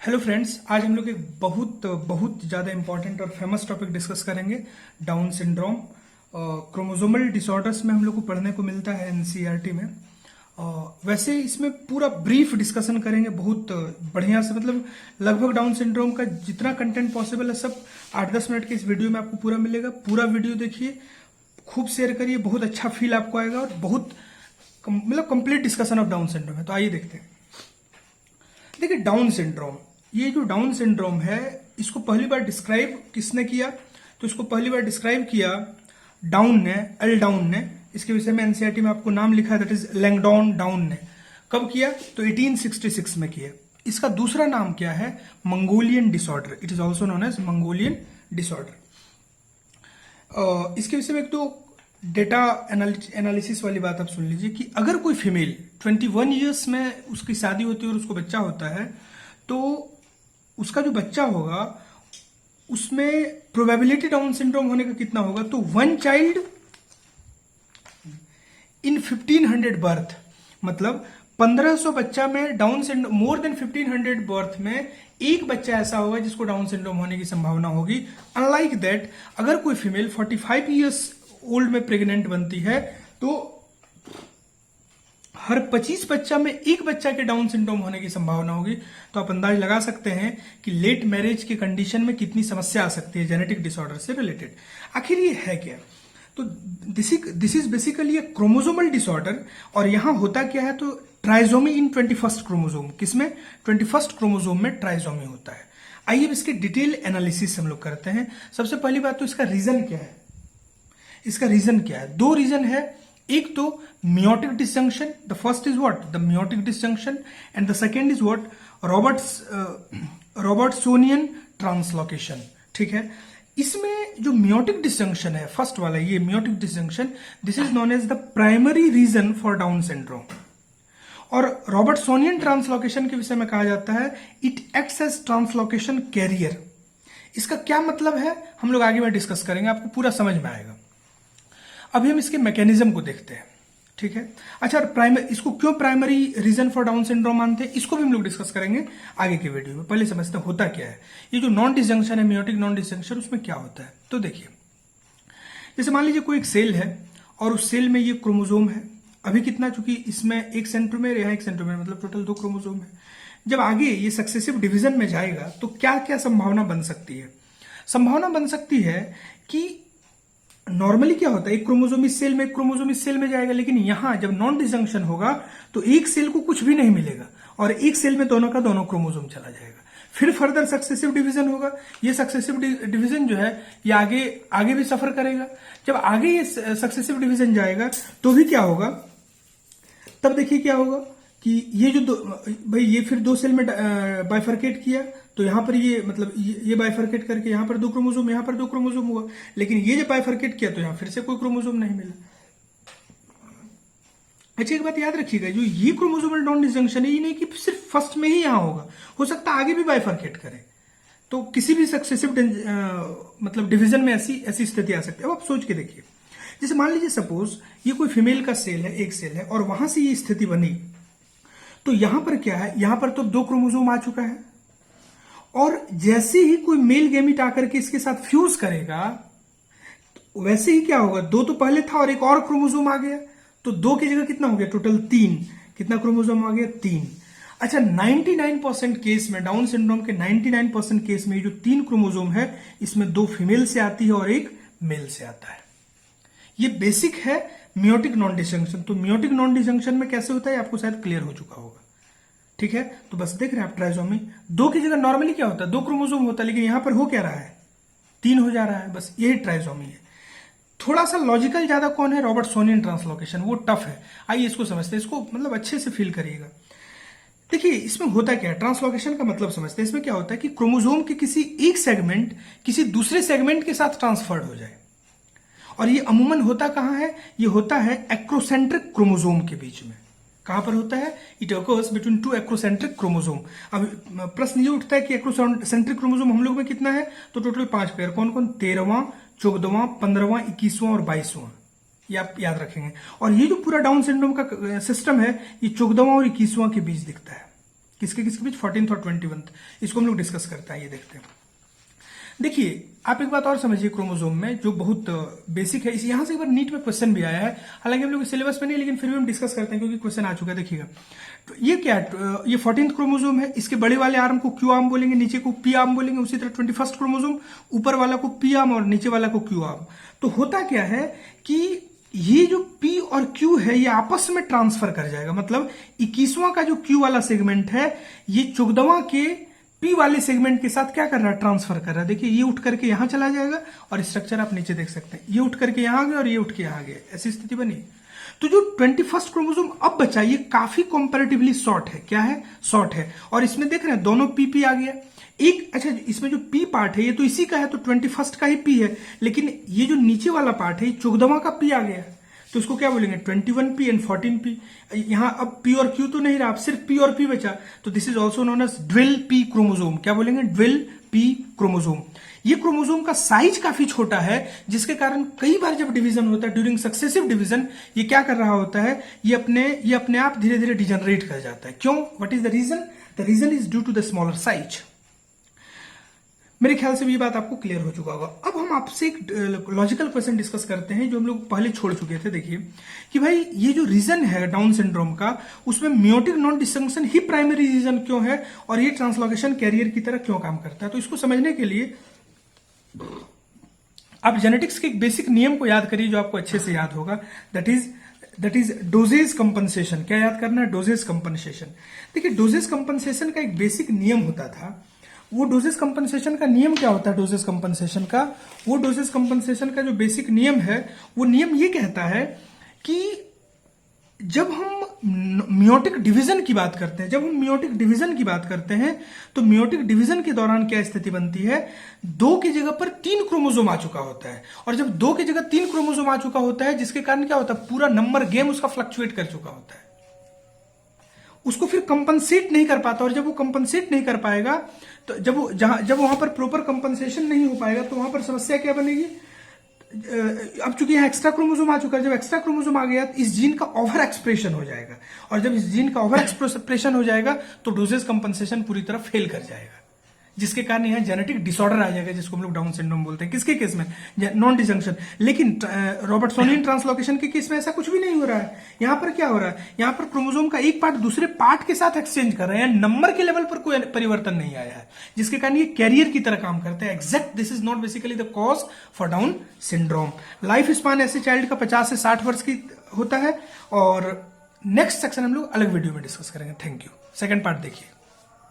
Hello friends, आज हम लोग एक बहुत बहुत ज़्यादा इंपॉर्टेंट और फेमस टॉपिक डिस्कस करेंगे। Down syndrome. क्रोमोसोमल डिसऑर्डर्स में हम लोग को पढ़ने को मिलता है एनसीईआरटी में। वैसे इसमें पूरा ब्रीफ डिस्कशन करेंगे, बहुत बढ़िया से, मतलब लगभग डाउन सिंड्रोम का जितना कंटेंट पॉसिबल है सब 8-10 मिनट के इस वीडियो में आपको पूरा मिलेगा। पूरा वीडियो देखिए, खूब शेयर करिए, बहुत अच्छा फील आपको आएगा और बहुत मतलब complete discussion of down syndrome है। तो आइए देखते हैं। देखिए, डाउन सिंड्रोम, ये जो डाउन सिंड्रोम है इसको पहली बार डिस्क्राइब किसने किया? तो इसको पहली बार डिस्क्राइब किया डाउन ने, एल डाउन ने। इसके विषय में एनसीईआरटी में आपको नाम लिखा है, दैट इज लैंगडॉन डाउन ने। कब किया? तो 1866 में किया। इसका दूसरा नाम क्या है? Mongolian disorder. It is also known as Mongolian disorder. इसके विषय में एक तो डेटा एनालिसिस वाली बात आप सुन लीजिए कि अगर कोई फीमेल 21 ईयर्स में उसकी शादी होती है और उसको बच्चा होता है, तो उसका जो बच्चा होगा उसमें प्रोबेबिलिटी डाउन सिंड्रोम होने का कितना होगा? तो 1 चाइल्ड इन 1500 बर्थ, मतलब 1500 बच्चा में down syndrome, more than 1500 birth में एक बच्चा ऐसा होगा जिसको डाउन सिंड्रोम होने की संभावना होगी। अनलाइक दैट, अगर कोई फीमेल 45 ईयर्स ओल्ड में प्रेग्नेंट बनती है तो हर 25 बच्चा में एक बच्चा के डाउन सिंड्रोम होने की संभावना होगी। तो आप अंदाज लगा सकते हैं कि लेट मैरिज की कंडीशन में कितनी समस्या आ सकती है जेनेटिक डिसऑर्डर से रिलेटेड। आखिर ये है क्या? तो this is basically A chromosomal disorder. और यहां होता क्या है? तो ट्राइजोमी इन 21st क्रोमोसोम। किसमें? 21st क्रोमोसोम में ट्राइजोमी होता है। आइए अब इसके डिटेल एनालिसिस हम लोग करते हैं। सबसे पहली बात तो इसका रीजन क्या है? इसका रीजन क्या है? दो रीजन है। एक तो meiotic disjunction, the first is what? The meiotic disjunction, and the second is what? Robertsonian translocation। ठीक है, इसमें जो meiotic disjunction है, फर्स्ट वाला ये meiotic disjunction, this is known as the primary reason for Down syndrome. और Robertsonian translocation के विषय में कहा जाता है it acts as translocation carrier. इसका क्या मतलब है हम लोग आगे में डिस्कस करेंगे, आपको पूरा समझ में आएगा। अभी हम इसके मैकेनिज्म को देखते हैं। ठीक है, अच्छा, इसको क्यों primary reason for Down syndrome मानते हैं, इसको भी हम लोग डिस्कस करेंगे आगे के वीडियो में। पहले समझते हैं होता क्या है। ये जो नॉन डिसजंक्शन है, मियोटिक नॉन डिसजंक्शन, उसमें क्या होता है? तो देखिए, जैसे मान लीजिए कोई एक सेल है और उस सेल में ये क्रोमोसोम है। अभी कितना, चूंकि इसमें एक सेंट्रोमेर, यहाँ एक सेंट्रोमेर, मतलब टोटल 2 क्रोमोसोम है। जब आगे ये सक्सेसिव डिवीजन में जाएगा तो क्या क्या संभावना बन सकती है? संभावना बन सकती है कि नॉर्मली क्या होता है, एक क्रोमोसोम इस सेल में, एक क्रोमोसोम इस सेल में जाएगा, लेकिन यहां जब नॉन डिसजंक्शन होगा तो एक सेल को कुछ भी नहीं मिलेगा और एक सेल में दोनों का दोनों क्रोमोसोम चला जाएगा। फिर फर्दर सक्सेसिव डिवीजन होगा। ये सक्सेसिव डिवीजन जो है ये आगे आगे भी सफर करेगा। जब आगे ये सक्सेसिव डिवीजन जाएगा तो भी क्या होगा? तब देखिए क्या होगा कि ये जो भाई ये फिर 2 सेल में बाइफरकेट किया, तो यहां पर ये मतलब ये बाइफरकेट करके यहां पर 2 क्रोमोसोम, यहां पर 2 क्रोमोसोम हुआ। लेकिन ये जब बाइफरकेट किया तो यहां फिर से कोई क्रोमोसोम नहीं मिला। अच्छा, एक बात याद रखिएगा, जो ये क्रोमोसोमल नॉन डिसजंक्शन है, ये नहीं कि सिर्फ फर्स्ट में ही यहां होगा, हो सकता है आगे भी बाइफरकेट करे। तो किसी भी सक्सेसिव मतलब डिवीजन में ऐसी ऐसी स्थिति आ सकती है। अब आप सोच के देखिए, जैसे मान लीजिए सपोज ये कोई फीमेल का सेल है, एक सेल है, और वहां से ये स्थिति बनी, तो यहां पर क्या है? यहां पर तो 2 क्रोमोसोम आ चुका है, और जैसे ही कोई मेल गैमीट आकर के इसके साथ फ्यूज करेगा, तो वैसे ही क्या होगा? 2 तो पहले था और एक और क्रोमोसोम आ गया, तो 2 की जगह कितना हो गया? टोटल 3। कितना क्रोमोसोम आ गया? 3। अच्छा, 99% केस में, डाउन सिंड्रोम के 99% केस में, ये जो 3 क्रोमोसोम है इसमें 2 फीमेल से आती है और एक मेल से आता है। ये बेसिक है मियोटिक नॉन डिसजंक्शन। तो मियोटिक नॉन डिसजंक्शन में कैसे होता है आपको शायद क्लियर हो चुका होगा। ठीक है, तो बस देख रहे हैं आप, ट्राइजोमी 2 की जगह नॉर्मली क्या होता है? 2 क्रोमोसोम होता है, लेकिन यहां पर हो क्या रहा है? 3 हो जा रहा है। बस यही ट्राइजोमी है। थोड़ा सा लॉजिकल ज्यादा कौन है? रॉबर्टसोनियन ट्रांसलोकेशन, वो टफ है। आइए इसको समझते हैं, इसको मतलब अच्छे से फील करिएगा। देखिए, इसमें होता क्या है, ट्रांसलोकेशन का मतलब समझते हैं। इसमें क्या होता है कि क्रोमोसोम के किसी एक सेगमेंट किसी दूसरे सेगमेंट के साथ ट्रांसफर्ड हो जाए। और ये अमूमन होता कहां है? ये होता है एक्रोसेंट्रिक क्रोमोसोम के बीच में। कहां पर होता है? It occurs between 2 acrocentric chromosome. अब प्रश्न ये उठता है कि एक्रोसेंट्रिक क्रोमोसोम हम लोग में कितना है? तो टोटल 5 पेयर। कौन कौन? 13वां, 14वां, 15वां, 21वां और 22वां। ये आप याद रखेंगे। और ये जो पूरा डाउन सिंड्रोम का सिस्टम है, ये 14वां और 21वां के बीच दिखता है। किसके किसके बीच, 14th और 21th। इसको हम लोग डिस्कस करते हैं, ये देखते हैं। देखिए आप एक बात और समझिए क्रोमोसोम में जो बहुत बेसिक है, इस यहां से एक बार नीट में क्वेश्चन भी आया है, हालांकि हम लोग सिलेबस में नहीं, लेकिन फिर भी हम डिस्कस करते हैं क्योंकि क्वेश्चन आ चुका है। देखिएगा तो ये क्या है, ये 14th क्रोमोसोम है, इसके बड़े वाले आर्म को क्यू आर्म बोलेंगे, नीचे को पी आर्म बोलेंगे। उसी तरह 21st क्रोमोसोम, ऊपर वाला को पी आर्म और नीचे वाला को क्यू आर्म। तो होता क्या है कि ये जो P और Q है ये आपस में ट्रांसफर कर जाएगा, मतलब 21वां का जो Q वाला सेगमेंट है ये 14वां के P वाले सेगमेंट के साथ क्या कर रहा है, ट्रांसफर कर रहा है। देखिए ये उठ करके यहां चला जाएगा और स्ट्रक्चर आप नीचे देख सकते हैं, ये उठ करके यहां आ गया और ये उठ के यहां आ गया, ऐसी स्थिति बनी। तो जो 21st क्रोमोसोम अब बचा ये काफी कंपैरेटिवली शॉर्ट है, क्या है, शॉर्ट है। और इसमें देख रहे हैं दोनों PP आ गया एक। अच्छा इसमें जो P पार्ट है ये तो इसी का है, तो 21st का ही P है, लेकिन ये जो नीचे वाला पार्ट है ये 14वां का P आ गया, तो इसको क्या बोलेंगे, 21P एंड 14P। यहां अब P और Q तो नहीं रहा, अब सिर्फ P और P बचा, तो this is also known as dwell P chromosome. क्या बोलेंगे, ड्विल P क्रोमोसोम। ये क्रोमोसोम का साइज काफी छोटा है, जिसके कारण कई बार जब डिवीजन होता है, ड्यूरिंग सक्सेसिव डिवीजन, ये क्या कर रहा होता है, ये अपने आप धीरे धीरे डिजनरेट कर जाता है। क्यों, what is the reason, the reason is due to the smaller size. मेरे ख्याल से भी ये बात आपको क्लियर हो चुका होगा। अब हम आपसे एक लॉजिकल क्वेश्चन डिस्कस करते हैं जो हम लोग पहले छोड़ चुके थे। देखिए कि भाई ये जो रीजन है डाउन सिंड्रोम का, उसमें मियोटिक नॉन डिस्जंक्शन ही प्राइमरी रीजन क्यों है और ये ट्रांसलोकेशन कैरियर की तरह क्यों काम करता है। तो इसको समझने के लिए आप जेनेटिक्स के एक बेसिक नियम को याद करिए जो आपको अच्छे से याद होगा, दैट इज डोजेज कंपनसेशन। क्या याद करना है, डोजेज कंपनसेशन। देखिए डोजेज कंपनसेशन का एक बेसिक नियम होता था। वो डोजेस कंपनसेशन का नियम क्या होता है, डोजेस कंपनसेशन का, वो डोजेस कंपनसेशन का जो बेसिक नियम है, वो नियम ये कहता है कि जब हम मियोटिक डिवीजन की बात करते हैं, तो मियोटिक डिवीजन के दौरान क्या स्थिति बनती है, 2 की जगह पर 3 क्रोमोसोम आ चुका होता है। और जब 2 की जगह 3 क्रोमोसोम आ चुका होता है, जिसके कारण क्या होता है, पूरा नंबर गेम उसका फ्लक्चुएट कर चुका होता है, उसको फिर कंपनसेट नहीं कर पाता। और जब वो कंपनसेट नहीं कर पाएगा, तो जब वहां पर प्रॉपर कंपनसेशन नहीं हो पाएगा, तो वहां पर समस्या क्या बनेगी। अब चूंकि यहां एक्स्ट्रा क्रोमोसोम आ चुका है, जब एक्स्ट्रा क्रोमोसोम आ गया तो इस जीन का ओवर एक्सप्रेशन हो जाएगा, और जब इस जीन का ओवर एक्सप्रेशन हो जाएगा तो डोजेज कंपनसेशन पूरी तरह फेल कर जाएगा, जिसके कारण यहां जेनेटिक डिसऑर्डर आ जाएगा, जिसको हम लोग डाउन सिंड्रोम बोलते हैं। किसके केस में, नॉन डिजंक्शन। लेकिन रॉबर्टसोनियन ट्रांसलोकेशन के केस में ऐसा कुछ भी नहीं हो रहा है। यहां पर क्या हो रहा है, यहां पर क्रोमोसोम का एक पार्ट दूसरे पार्ट के साथ एक्सचेंज कर रहे हैं, नंबर के लेवल पर कोई परिवर्तन नहीं आया है, जिसके कारण ये कैरियर की तरह काम करते हैं। Exact this is not basically the cause for Down syndrome. Life span ऐसे चाइल्ड का 50 से 60 वर्ष की होता है, और नेक्स्ट सेक्शन हम लोग अलग वीडियो में डिस्कस करेंगे। Thank you. सेकंड पार्ट देखिए।